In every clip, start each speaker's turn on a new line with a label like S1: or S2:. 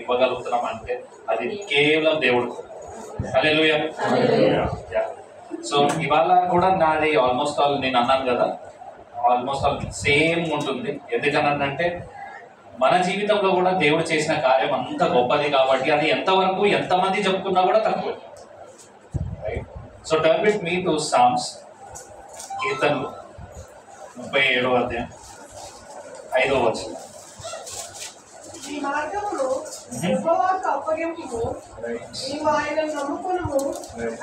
S1: ఇవ్వగలుగుతున్నాం అంటే అది కేవలం దేవుడు. హల్లెలూయా. సో ఇవాళ కూడా నాది ఆల్మోస్ట్ ఆల్ నేను అన్నాను కదా, ఆల్మోస్ట్ ఆల్ సేమ్ ఉంటుంది. ఎందుకనంటే మన జీవితంలో కూడా దేవుడు చేసిన కార్యం అంత గొప్పది కాబట్టి అది ఎంతవరకు ఎంతమంది చెప్పుకున్నా కూడా తక్కువ. Right. So turn with me to Psalms, కీర్తనలు 37వ అధ్యాయం 5వ వచనం.
S2: ఈ మార్గమును యెహోవాకు అప్పగింపుము, నీవు ఆయన నమ్ముకొనుము,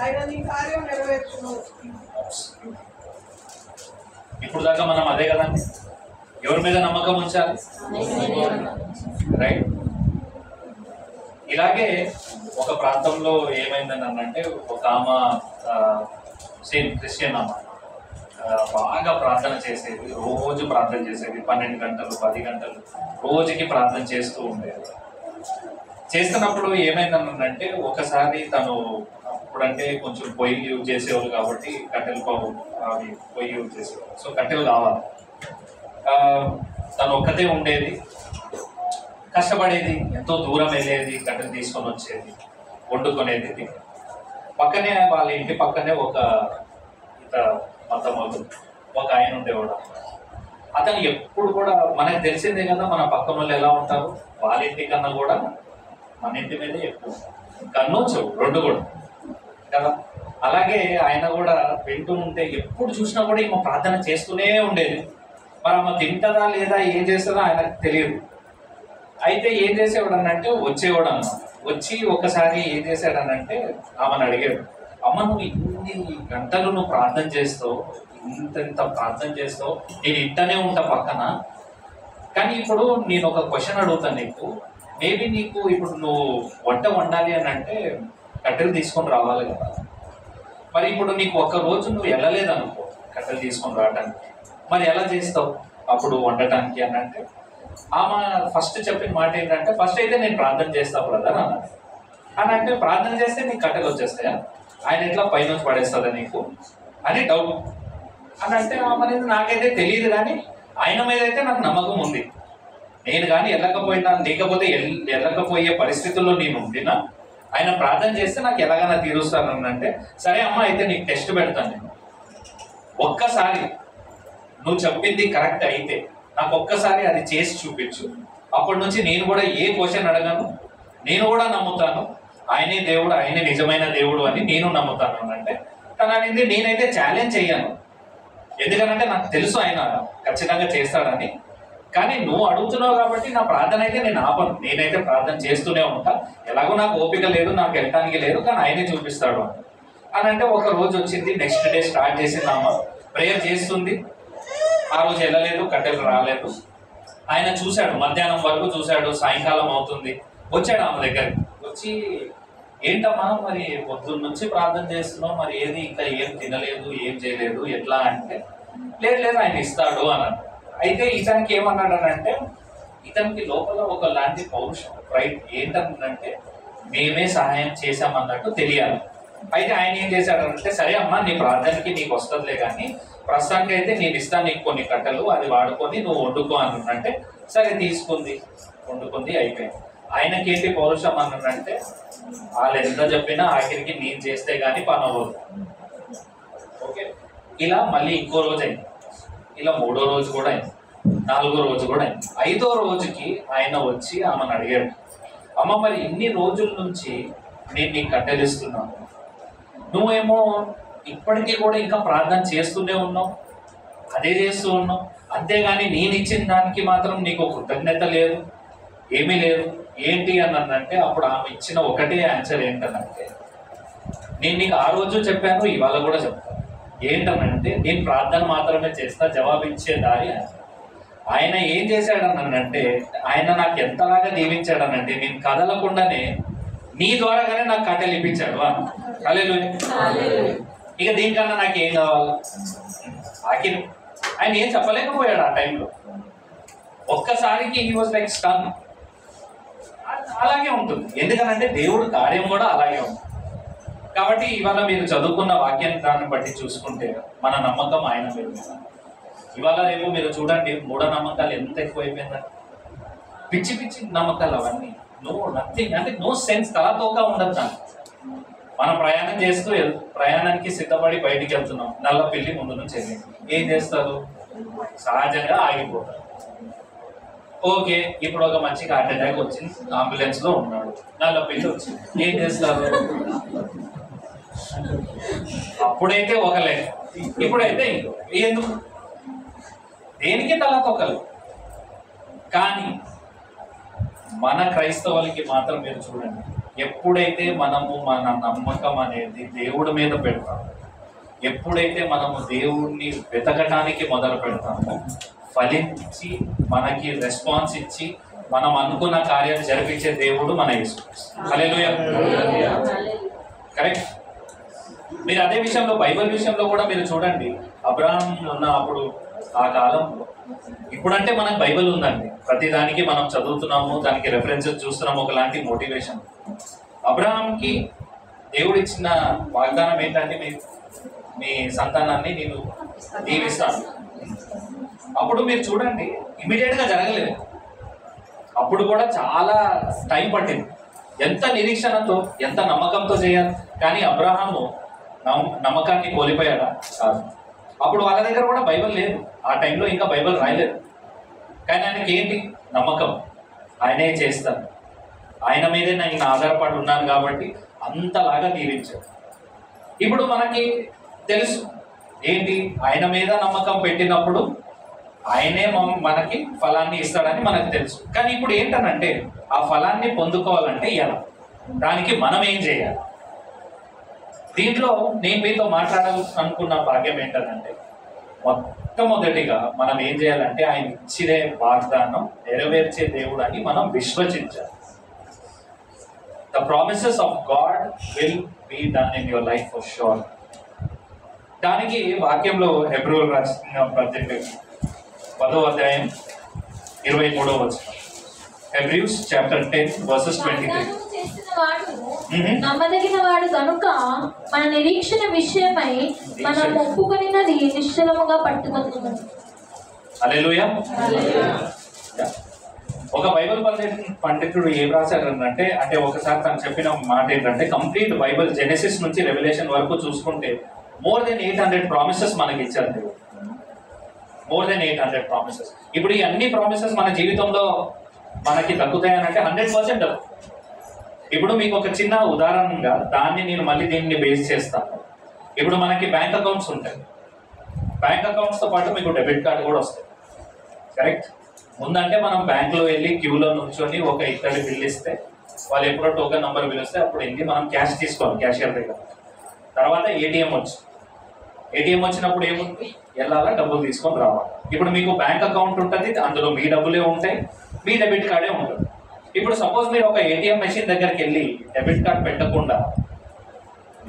S2: ఆయన నీ కార్యం నెరవేర్చును.
S1: ఇప్పుడు దాకా మనం అదే కదండి, ఎవరి మీద నమ్మకం ఉంచాలి? రైట్. ఇలాగే ఒక ప్రాంతంలో ఏమైందని అంటే, ఒక ఆమె సేమ్ క్రిస్టియన్ ఆమె బాగా ప్రార్థన చేసేది, రోజు ప్రార్థన చేసేది, 12 గంటలు 10 గంటలు రోజుకి ప్రార్థన చేస్తూ ఉండేది. చేస్తున్నప్పుడు ఏమైందనంటే ఒకసారి తను అప్పుడంటే కొంచెం పొయ్యి యూజ్ చేసేవాళ్ళు కాబట్టి కట్టెలు అవి పొయ్యి యూజ్ చేసేవాళ్ళు. సో కట్టెలు కావాలి. తను ఒక్కతే ఉండేది, కష్టపడేది, ఎంతో దూరం వెళ్ళేది, కట్టెలు తీసుకొని వచ్చేది, వండుకునేది. పక్కనే వాళ్ళ ఇంటి పక్కనే ఒక మతమోడు ఒక ఆయన ఉండేవాడు. అతను ఎప్పుడు కూడా మనకు తెలిసిందే కదా, మన పక్కన వాళ్ళు ఎలా ఉంటారు, వాళ్ళ ఇంటి కన్నా కూడా మన ఇంటి మీదే ఎక్కువ కన్ను చెవు రెండు కూడా కదా. అలాగే ఆయన కూడా వింటూ ఉంటే ఎప్పుడు చూసినా కూడా ఈమె ప్రార్థన చేస్తూనే ఉండేది. మరి ఆమె తింటదా లేదా ఏం చేస్తుందో ఆయనకు తెలియదు. అయితే ఏం చేసేవాడు అనంటే వచ్చేవాడు అన్న, వచ్చి ఒకసారి ఏం చేశాడనంటే ఆమెను అడిగాడు, అమ్మ నువ్వు ఇన్ని గంటలు నువ్వు ప్రార్థన చేస్తావు, ఇంత ప్రార్థన చేస్తావు, నేను ఇంటనే ఉంటా పక్కన, కానీ ఇప్పుడు నేను ఒక క్వశ్చన్ అడుగుతాను నీకు, మేబీ నీకు ఇప్పుడు నువ్వు వంట వండాలి అని అంటే కట్టెలు తీసుకొని రావాలి కదా, మరి ఇప్పుడు నీకు ఒక్క రోజు నువ్వు వెళ్ళలేదు అనుకో కట్టెలు తీసుకొని రావడానికి, మరి ఎలా చేస్తావు అప్పుడు వండటానికి అని అంటే ఆమె ఫస్ట్ చెప్పిన మాట ఏంటంటే, ఫస్ట్ అయితే నేను ప్రార్థన చేస్తా బ్రదర్ అన్నది. అని అంటే ప్రార్థన చేస్తే నీకు కట్టెలు వచ్చేస్తాయా, ఆయన ఎట్లా పైన పడేస్తుందా నీకు అని డౌట్ అని అంటే ఆమె నాకైతే తెలియదు, కానీ ఆయన మీద అయితే నాకు నమ్మకం ఉంది. నేను కానీ వెళ్ళకపోయినా, లేకపోతే వెళ్ళకపోయే పరిస్థితుల్లో నేను ఉండినా ఆయన ప్రార్థన చేస్తే నాకు ఎలాగైనా తీరుస్తాను అంటే, సరే అమ్మ అయితే నీకు టెస్ట్ పెడతాను, నేను ఒక్కసారి నువ్వు చెప్పింది కరెక్ట్ అయితే నాకు ఒక్కసారి అది చేసి చూపించు, అప్పటి నుంచి నేను కూడా ఏ క్వశ్చన్ అడగను, నేను కూడా నమ్ముతాను ఆయనే దేవుడు, ఆయనే నిజమైన దేవుడు అని నేను నమ్ముతాను అంటే తను అనేది నేనైతే ఛాలెంజ్ చెయ్యను, ఎందుకంటే నాకు తెలుసు ఆయన ఖచ్చితంగా చేస్తాడని. కానీ నువ్వు అడుగుతున్నావు కాబట్టి నా ప్రార్థన అయితే నేను ఆపను, నేనైతే ప్రార్థన చేస్తూనే ఉంటా, ఎలాగో నాకు ఓపిక లేదు, నాకు వెళ్ళటానికి లేదు, కానీ ఆయనే చూపిస్తాడు అని అంటే ఒక రోజు వచ్చింది, నెక్స్ట్ డే స్టార్ట్ చేసింది అమ్మ ప్రేయర్ చేస్తుంది. ఆ రోజు వెళ్ళలేదు, కట్టెలు రాలేదు. ఆయన చూశాడు, మధ్యాహ్నం వరకు చూశాడు, సాయంకాలం అవుతుంది, వచ్చాడు ఆమె దగ్గరికి. వచ్చి ఏంటమ్మా మరి పొద్దున్న నుంచి ప్రార్థన చేస్తున్నావు, మరి ఏది ఇంకా ఏం తినలేదు, ఏం చేయలేదు, ఎట్లా అంటే లేదు ఆయన ఇస్తాడు అన్నాడు. అయితే ఇతనికి ఏమన్నాడనంటే, ఇతనికి లోపల ఒక లాంటి పౌరుషం, రైట్, ఏంటంటే మేమే సహాయం చేశామన్నట్టు తెలియాలి. అయితే ఆయన ఏం చేశాడంటే, సరే అమ్మా నీ ప్రార్థనకి నీకు వస్తుందిలే, కానీ ప్రస్తుతానికి అయితే నేను ఇస్తాను నీకు కొన్ని కట్టెలు, అది వాడుకొని నువ్వు వండుకో అన్నంటే సరే తీసుకుంది, వండుకుంది, అయిపోయింది. ఆయనకి ఏంటి పౌరుషం అన్నంటే, వాళ్ళు ఎంత చెప్పినా ఆఖరికి నేను చేస్తే కానీ పని అవ్వదు. ఓకే, ఇలా మళ్ళీ ఇంకో రోజు అయింది, ఇలా 3వ రోజు కూడా అయింది, 4వ రోజు కూడా అయింది. 5వ రోజుకి ఆయన వచ్చి ఆమెను అడిగాడు, అమ్మ మరి ఇన్ని రోజుల నుంచి నేను నీకు కట్టెలు ఇస్తున్నాను, నువ్వేమో ఇప్పటికీ కూడా ఇంకా ప్రార్థన చేస్తూనే ఉన్నావు, అదే చేస్తూ ఉన్నావు, అంతేగాని నేను ఇచ్చిన దానికి మాత్రం నీకు కృతజ్ఞత లేదు, ఏమీ లేదు, ఏంటి అన్నంటే అప్పుడు ఆమె ఇచ్చిన ఒకటే ఆన్సర్ ఏంటనంటే, నేను నీకు ఆ రోజు చెప్పాను, ఇవాళ కూడా చెప్తాను, ఏంటనంటే నేను ప్రార్థన మాత్రమే చేస్తా, జవాబిచ్చే దారి ఆయన ఏం చేశాడనంటే, ఆయన నాకు ఎంతలాగా దీవించాడనంటే నేను కదలకుండానే నీ ద్వారాగానే నాకు కట్టెలు ఇప్పించాడు అన్న. హల్లెలూయా. ఇక దీనికన్నా నాకు ఏం కావాలి, ఆఖరి ఆయన ఏం చెప్పలేకపోయాడు ఆ టైంలో. ఒక్కసారికి హీ వాజ్ లైక్ స్టన్. అలాగే ఉంటుంది, ఎందుకనంటే దేవుడు కార్యం కూడా అలాగే ఉంటుంది. కాబట్టి ఇవాళ మీరు చదువుకున్న వాక్యాన్ని దాన్ని బట్టి చూసుకుంటే మన నమ్మకం ఆయన మీద. ఇవాళ రేపు మీరు చూడండి, మూఢనమ్మకాలు ఎంత ఎక్కువైపోయిందని, పిచ్చి పిచ్చి నమ్మకాలు అవన్నీ. నో నథింగ్, అంటే నో సెన్స్, తలతోక ఉండదు దానికి. మనం ప్రయాణం చేస్తూ ప్రయాణానికి సిద్ధపడి బయటికి వెళ్తున్నాం, నల్ల పిల్లి ముందు నుంచి వెళ్ళింది, ఏం చేస్తారు? సహజంగా ఆగిపోతారు. ఓకే, ఇప్పుడు ఒక మంచి హార్ట్ అటాక్ వచ్చింది, అంబులెన్స్ లో ఉన్నాడు, నల్ల పిల్లి వచ్చింది, ఏం చేస్తారు? అప్పుడైతే ఒక లెక్క, ఇప్పుడైతే ఇంకో. ఎందుకు? దేనికి తలతొక్కలు. కానీ మన క్రైస్తవులకి మాత్రం మీరు చూడండి, ఎప్పుడైతే మనము మన నమ్మకం అనేది దేవుడి మీద పెడతామో, ఎప్పుడైతే మనము దేవుణ్ణి వెతకటానికి మొదలు పెడతామో, ఫలించి మనకి రెస్పాన్స్ ఇచ్చి మనం అనుకున్న కార్యాలు జరిపించే దేవుడు మన యేసు. హల్లెలూయా. కరెక్ట్. మీరు అదే విషయంలో బైబిల్ విషయంలో కూడా మీరు చూడండి, అబ్రహాం ఉన్న అప్పుడు ఆ కాలంలో, ఇప్పుడంటే మనకు బైబిల్ ఉందండి, ప్రతి దానికి మనం చదువుతున్నాము, దానికి రెఫరెన్సెస్ చూస్తున్నాము, ఒకలాంటి మోటివేషన్. అబ్రహాంకి దేవుడు ఇచ్చిన వాగ్దానం ఏంటంటే, మీ సంతానాన్ని నేను దీవిస్తాను. అప్పుడు మీరు చూడండి, ఇమీడియట్గా జరగలేదు, అప్పుడు కూడా చాలా టైం పట్టింది. ఎంత నిరీక్షణతో, ఎంత నమ్మకంతో చేయాలి. కానీ అబ్రహాము నమ్మకాన్ని కోల్పోయాడా? కాదు. అప్పుడు వాళ్ళ దగ్గర కూడా బైబిల్ లేదు, ఆ టైంలో ఇంకా బైబిల్ రాయలేదు. కానీ ఆయనకి ఏంటి? నమ్మకం, ఆయనే చేస్తాను, ఆయన మీదే నేను ఆధారపడి ఉన్నాను కాబట్టి అంతలాగా దీవించాడు. ఇప్పుడు మనకి తెలుసు ఏంటి, ఆయన మీద నమ్మకం పెట్టినప్పుడు ఆయనే మనకి ఫలాన్ని ఇస్తాడని మనకు తెలుసు. కానీ ఇప్పుడు ఏంటనంటే, ఆ ఫలాన్ని పొందుకోవాలంటే ఎలా, దానికి మనం ఏం చేయాలి? దీంట్లో నేను మీతో మాట్లాడాలనుకున్న భాగ్యం ఏంటంటే, మొట్టమొదటిగా మనం ఏం చేయాలంటే, ఆయన ఇచ్చే వాగ్దానం నెరవేర్చే దేవుడు అని మనం విశ్వసించాలి. The promises of God will be done in your life for sure. దానికి వాక్యంలో హెబ్రోలు రాసిన పత్రిక 10వ అధ్యాయం 23వ వచనం. Hebrews chapter 10 verses 23.
S3: నమ్మదగిన వాడు కనుక మన నిరీక్షణ విషయమై మనం ఒప్పుకొనినది నిశ్చలముగా పట్టుకొనుము.
S1: హల్లెలూయా. ఒక బైబిల్ పండితుడు ఏం రాశాడంటే, అంటే ఒకసారి తను చెప్పిన మాట ఏంటంటే, కంప్లీట్ బైబిల్ జెనెసిస్ నుంచి రెవల్యూషన్ వరకు చూసుకుంటే more than 800 ప్రామిసెస్ మనకి ఇచ్చారు దేవుడు. more than 800 promises. ఇప్పుడు ఈ అన్ని ప్రామిసెస్ మన జీవితంలో మనకి దక్కుతాయనంటే 100% దక్కు. ఇప్పుడు మీకు ఒక చిన్న ఉదాహరణగా దాన్ని నేను మళ్ళీ దీన్ని బేస్ చేస్తాను. ఇప్పుడు మనకి బ్యాంక్ అకౌంట్స్ ఉంటాయి, బ్యాంక్ అకౌంట్స్తో పాటు మీకు డెబిట్ కార్డు కూడా వస్తాయి. కరెక్ట్. ముందంటే మనం బ్యాంకులో వెళ్ళి క్యూలో నుంచొని ఒక ఇత్తడి బిల్ ఇస్తే వాళ్ళు ఎప్పుడో టోకెన్ నెంబర్ పిలిస్తే అప్పుడు వెళ్ళి మనం క్యాష్ తీసుకోవాలి క్యాషియర్ దగ్గర. తర్వాత ఏటీఎం ఏటీఎం వచ్చినప్పుడు ఏముంటుంది, వెళ్ళాలా డబ్బులు తీసుకొని రావాలి. ఇప్పుడు మీకు బ్యాంక్ అకౌంట్ ఉంటుంది, అందులో మీ డబ్బులే ఉంటాయి, మీ డెబిట్ కార్డే ఉంటుంది. ఇప్పుడు సపోజ్ మీరు ఒక ఏటీఎం మెషిన్ దగ్గరికి వెళ్ళి డెబిట్ కార్డ్ పెట్టకుండా,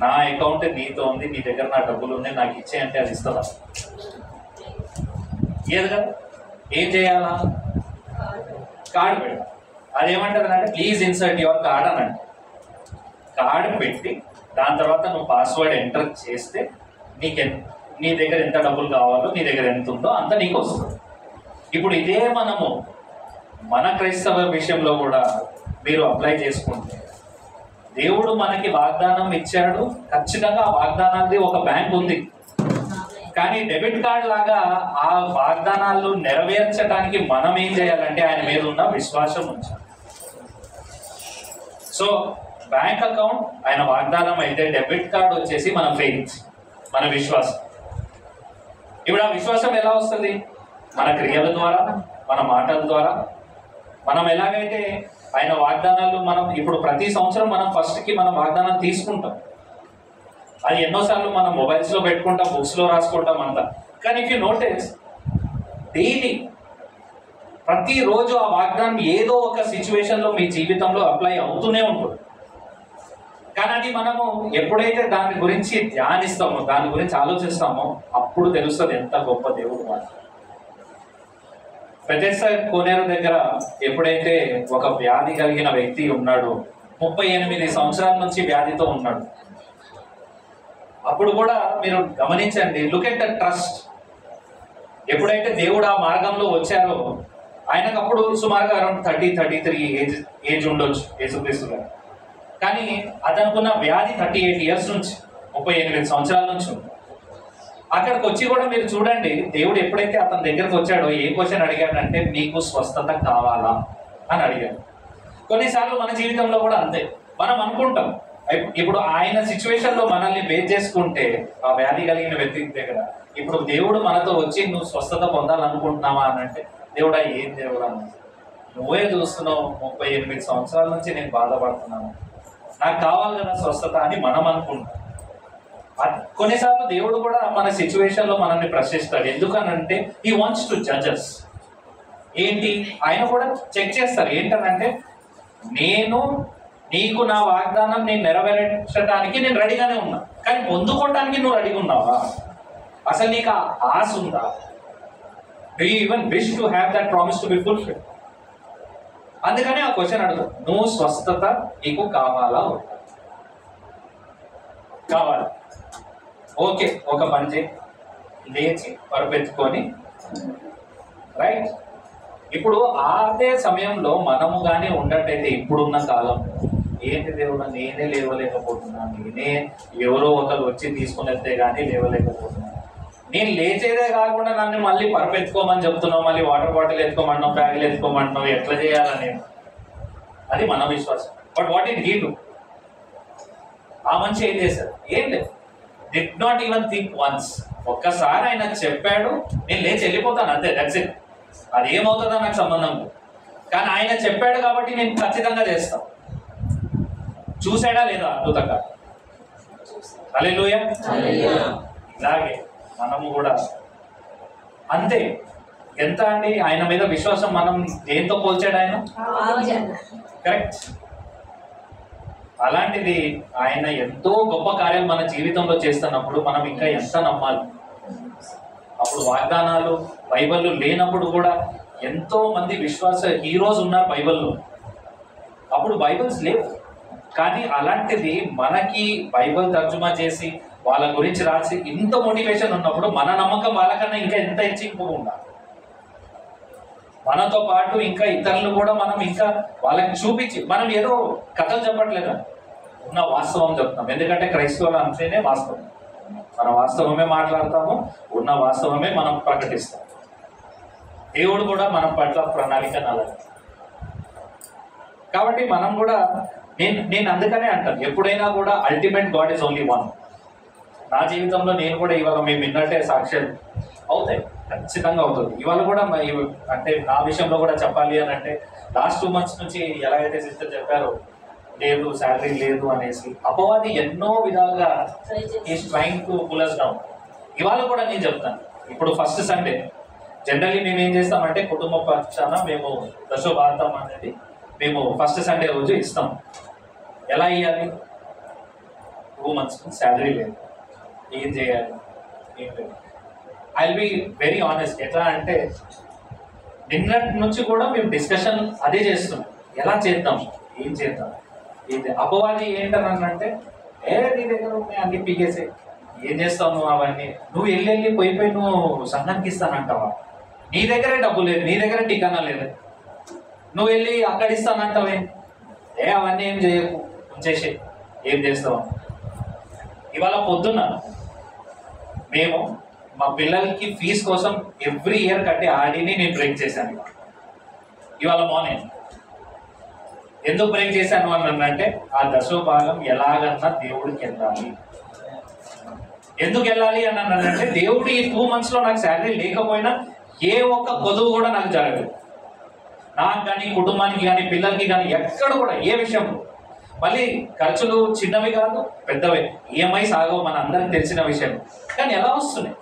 S1: నా అకౌంట్ నీతో ఉంది, నీ దగ్గర నా డబ్బులు ఉన్నాయి, నాకు ఇచ్చే అంటే అది ఇస్తుందా? ఏది కదా. ఏం చేయాలా? కార్డు పెట్టాలి. అదేమంటుంది అంటే, ప్లీజ్ ఇన్సర్ట్ యువర్ కార్డ్ అని అంటే, కార్డు పెట్టి దాని తర్వాత నువ్వు పాస్వర్డ్ ఎంటర్ చేస్తే నీ దగ్గర ఎంత డబ్బులు కావాలో, నీ దగ్గర ఎంత ఉందో అంత నీకు వస్తుంది. ఇప్పుడు ఇదే మనము మన క్రైస్తవ విషయంలో కూడా మీరు అప్లై చేసుకుంటే, దేవుడు మనకి వాగ్దానం ఇచ్చాడు, ఖచ్చితంగా ఆ వాగ్దానాలది ఒక బ్యాంక్ ఉంది. కానీ డెబిట్ కార్డ్ లాగా ఆ వాగ్దానాలు నెరవేర్చడానికి మనం ఏం చేయాలంటే ఆయన మీద ఉన్న విశ్వాసం ఉంచాలి. సో బ్యాంక్ అకౌంట్ ఆయన వాగ్దానం అయితే, డెబిట్ కార్డ్ వచ్చేసి మన ఫెయిత్, మన విశ్వాసం. ఇప్పుడు ఆ విశ్వాసం ఎలా వస్తుంది? మన క్రియల ద్వారా, మన మాటల ద్వారా. మనం ఎలాగైతే ఆయన వాగ్దానాలు మనం ఇప్పుడు ప్రతి సంవత్సరం మనం ఫస్ట్కి మనం వాగ్దానం తీసుకుంటాం, అది ఎన్నోసార్లు మనం మొబైల్స్లో పెట్టుకుంటాం, బుక్స్లో రాసుకుంటాం అంతా. కానీ ఇఫ్ యూ నోటీస్, డైలీ ప్రతిరోజు ఆ వాగ్దానం ఏదో ఒక సిచ్యువేషన్లో మీ జీవితంలో అప్లై అవుతూనే ఉంటుంది. కానీ అది మనము ఎప్పుడైతే దాని గురించి ధ్యానిస్తామో, దాని గురించి ఆలోచిస్తామో, అప్పుడు తెలుస్తుంది ఎంత గొప్ప దేవుడు మాట. బెథెస్దా కోనేరు దగ్గర ఎప్పుడైతే ఒక వ్యాధి కలిగిన వ్యక్తి ఉన్నాడో, 38 సంవత్సరాల నుంచి వ్యాధితో ఉన్నాడు, అప్పుడు కూడా మీరు గమనించండి, లుక్ ఎట్ ద ట్రస్ట్. ఎప్పుడైతే దేవుడు ఆ మార్గంలో వచ్చారో, ఆయనకు అప్పుడు సుమారుగా అరౌండ్ 33 ఏజ్ ఉండొచ్చు యేసుక్రీస్తు గారు. కానీ అతనుకున్న వ్యాధి 38 ఇయర్స్ నుంచి 38 సంవత్సరాల నుంచి ఉంది. అక్కడికి వచ్చి కూడా మీరు చూడండి, దేవుడు ఎప్పుడైతే అతని దగ్గరకు వచ్చాడో ఏ క్వశ్చన్ అడిగాడంటే నీకు స్వస్థత కావాలా అని అడిగాడు. కొన్నిసార్లు మన జీవితంలో కూడా అంతే, మనం అనుకుంటాం. ఇప్పుడు ఆయన సిచ్యువేషన్లో మనల్ని బేస్ చేసుకుంటే ఆ వ్యాధి కలిగిన వ్యక్తి దగ్గర ఇప్పుడు దేవుడు మనతో వచ్చి నువ్వు స్వస్థత పొందాలనుకుంటున్నావా అని అంటే, దేవుడా ఏం దేవుడా నువ్వే చూస్తున్నావు, 38 సంవత్సరాల నుంచి నేను బాధపడుతున్నాను, నాకు కావాలి కదా స్వస్థత అని మనం అనుకుంటాం. కొన్నిసార్లు దేవుడు కూడా మన సిచ్యువేషన్ లో మనల్ని ప్రశ్నిస్తాడు. ఎందుకనంటే హీ వాంట్స్ టు జడ్జెస్. ఏంటి, ఆయన కూడా చెక్ చేస్తారు. ఏంటనంటే నేను నీకు నా వాగ్దానం నేను నెరవేర్చడానికి నేను రెడీగానే ఉన్నా, కానీ పొందుకోవడానికి నువ్వు రెడీగా ఉన్నావా? అసలు నీకు ఆ ఆశ ఉందా? Do you even wish to have that promise to be fulfilled? అందుకనే ఆ క్వశ్చన్ అడుగుతావు, నువ్వు స్వస్థత నీకు కావాలా? కావాలి. ఓకే, ఒక పని చేయి, లేచి పరుపెత్తుకొని రైట్. ఇప్పుడు అదే సమయంలో మనము కానీ ఉన్నట్టయితే ఇప్పుడున్న కాలం ఏంటి దేవుడు నేనే లేవలేకపోతున్నాను, నేనే ఎవరో ఒకరు వచ్చి తీసుకుని వెళ్తే కానీ లేవలేకపోతున్నాను, నేను లేచేదే కాకుండా నన్ను మళ్ళీ పరుపెత్తుకోమని చెప్తున్నావు, మళ్ళీ వాటర్ బాటిల్ ఎత్తుకోమంటున్నావు, బ్యాగులు ఎత్తుకోమంటున్నావు, ఎట్లా చేయాలా నేను? అది మన విశ్వాసం. But what it he do? ఆ మనిషి ఏం చేశారు? ఏం లేదు, did not even think once. ఒక్కసారి ఆయన చెప్పాడు, నేను లేచి వెళ్ళిపోతాను అంతే, దట్స్ ఇట్. అది ఏమవుతుందో నాకు సంబంధం లేదు, కానీ ఆయన చెప్పాడు కాబట్టి నేను ఖచ్చితంగా చేస్తాను. చూసాడా లేదా అద్భుతంగా? హల్లెలూయా. ఇలాగే మనము కూడా అంతే. ఎంత అండి ఆయన మీద విశ్వాసం మనం దేంతో పోల్చాడు ఆయన? కరెక్ట్. అలాంటిది ఆయన ఎంతో గొప్ప కార్యం మన జీవితంలో చేస్తున్నప్పుడు మనం ఇంకా ఎంత నమ్మాలి? అప్పుడు వాగ్దానాలు బైబిల్లో లేనప్పుడు కూడా ఎంతో మంది విశ్వాస హీరోస్ ఉన్నారు బైబిల్లో. అప్పుడు బైబిల్స్ లేవు, కానీ అలాంటిది మనకి బైబిల్ తర్జుమా చేసి వాళ్ళ గురించి రాసి ఇంత మోటివేషన్ ఉన్నప్పుడు మన నమ్మకం వాళ్ళకన్నా ఇంకా ఎంత హెచ్చింపుగా ఉండాలి. మనతో పాటు ఇంకా ఇతరులు కూడా మనం ఇంకా వాళ్ళకి చూపించి, మనం ఏదో కథలు చెప్పట్లేదు, ఉన్న వాస్తవం చెప్తాం. ఎందుకంటే క్రైస్తవులు అంటేనే వాస్తవం, మన వాస్తవమే మాట్లాడతాము, ఉన్న వాస్తవమే మనం ప్రకటిస్తాం. దేవుడు కూడా మన పట్ల ప్రణాళిక అలాగే. కాబట్టి మనం కూడా నేను అందుకనే అంటాను, ఎప్పుడైనా కూడా ultimate God is only one. నా జీవితంలో నేను కూడా ఇవాళ మేము విన్నట్టే సాక్ష్యాలు అవుతాయి, ఖచ్చితంగా అవుతుంది. ఇవాళ కూడా అంటే నా విషయంలో కూడా చెప్పాలి అని అంటే లాస్ట్ 2 months నుంచి ఎలాగైతే సిస్టర్ చెప్పారో లేదు, శాలరీ లేదు అనేసి అపవాది ఎన్నో విధాలుగా is trying to pull us down. ఇవాళ కూడా నేను చెప్తాను, ఇప్పుడు ఫస్ట్ సండే జనరల్లీ మేము ఏం చేస్తామంటే కుటుంబ పక్షాన మేము దశోభారతం అనేది మేము ఫస్ట్ సండే రోజు ఇస్తాం. ఎలా ఇవ్వాలి? 2 months శాలరీ లేదు, ఏం చేయాలి? ఏం లేదు. I will be very honest. ఎట్లా అంటే నిన్నటి నుంచి కూడా మేము డిస్కషన్ అదే చేస్తున్నాం, ఎలా చేద్దాం, ఏం చేద్దాం. ఇది అపవాది ఏంటనంటే నీ దగ్గర ఉన్నాయి అన్ని పీకేసే, ఏం చేస్తావు నువ్వు అవన్నీ, నువ్వు వెళ్ళి పోయి నువ్వు సంఘానికి ఇస్తానంటావా? నీ దగ్గరే డబ్బు లేదు, నీ దగ్గర టికానా లేదు, నువ్వు వెళ్ళి అక్కడ ఇస్తానంటావే, అవన్నీ ఏం చేయకు, ఉంచేసే, ఏం చేస్తావు? ఇవాళ పొద్దున్న మేము మా పిల్లలకి ఫీజు కోసం ఎవ్రీ ఇయర్ కట్టే ఆర్డీని నేను బ్రేక్ చేశాను. ఇవాళ మార్నింగ్ ఎందుకు బ్రేక్ చేశాను అని అంటే ఆ దశోభాగం ఎలాగన్నా దేవుడికి వెళ్ళాలి. ఎందుకు వెళ్ళాలి అని అన్నానంటే దేవుడు ఈ 2 months లో నాకు శాలరీ లేకపోయినా ఏ ఒక్క కొదువు కూడా నాకు జరగదు, నాకు కానీ కుటుంబానికి కానీ పిల్లలకి కానీ ఎక్కడ కూడా ఏ విషయంలో. మళ్ళీ ఖర్చులు చిన్నవి కాదు పెద్దవే, ఈఎంఐస్ ఆగవు, మన అందరికి తెలిసిన విషయం. కానీ ఎలా వస్తున్నాయి,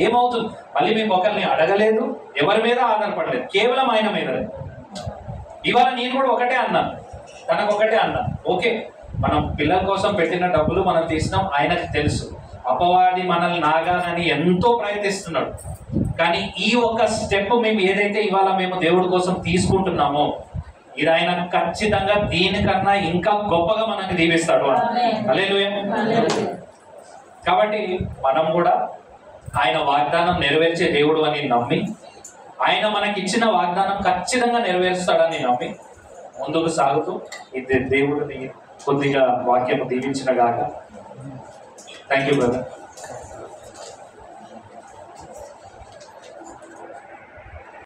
S1: ఏమవుతుంది? మళ్ళీ మేము ఒకరిని అడగలేదు, ఎవరి మీద ఆధారపడలేదు, కేవలం ఆయన మీద. ఇవాళ నేను కూడా ఒకటే అన్నాను, తనకు ఒకటే అన్నాను, ఓకే మనం పిల్లల కోసం పెట్టిన డబ్బులు మనం తీసినాం, ఆయనకు తెలుసు. అపవాది మనల్ని నాగానని ఎంతో ప్రయత్నిస్తున్నాడు, కానీ ఈ ఒక్క స్టెప్ మేము ఏదైతే ఇవాళ మేము దేవుడి కోసం తీసుకుంటున్నామో ఇది ఆయన ఖచ్చితంగా దీనికన్నా ఇంకా గొప్పగా మనకి దీవిస్తాడు. హల్లెలూయా. కాబట్టి మనం కూడా ఆయన వాగ్దానం నెరవేర్చే దేవుడు అని నమ్మి ఆయన మనకి ఇచ్చిన వాగ్దానం ఖచ్చితంగా నెరవేరుస్తాడని నమ్మి ముందుకు సాగుతూ ఇది దేవుడిని కొద్దిగా వాక్యం దీవించిన గాక. Thank you brother.